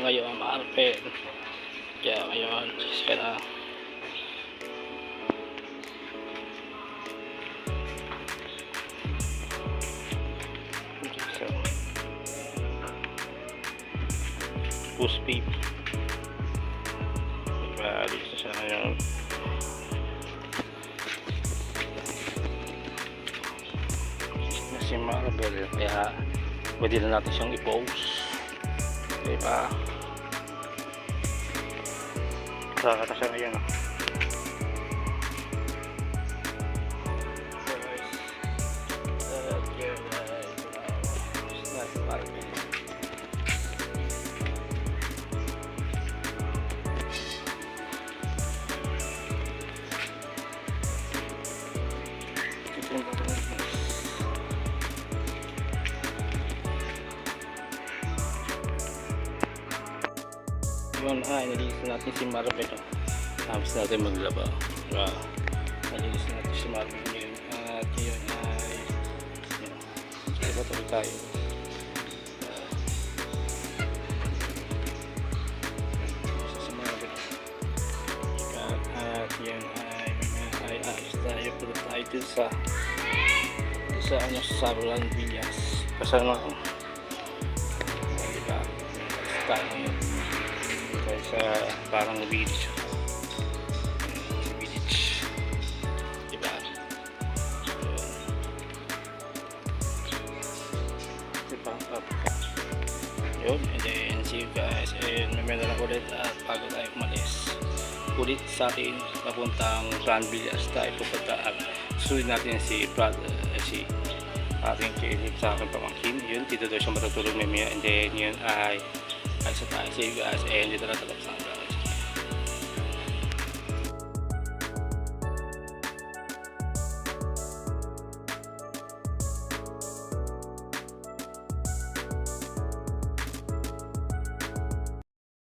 Ngayon maarpen. Kaya ngayon siya na. So, push peep. Diba, dito siya ngayon. Si Maribel, kaya pwede na natin siyang i-pose, diba? Saka na siya ngayon. Yun ay nalinis natin si Maribel. Tapos natin maglaba. Nalinis natin si Maribel ngayon. At yun ay iba tuloy tayo. Si Maribel. At yun ay ayos tayo. Puro tayo dun sa Sablan Villas. Kasama ko. Diba? Tayo ngayon. Sa parang village, diba? Yun, and then see you guys, and mamaya na lang ulit at bago tayo umalis ulit sa atin papuntang San Villas tayo pupunta at sulit natin si ating kilip sa aking pamangkin. Yun, dito daw siya matutulog mamaya, and then yun ay sa tayo. See you guys, and dito na tapos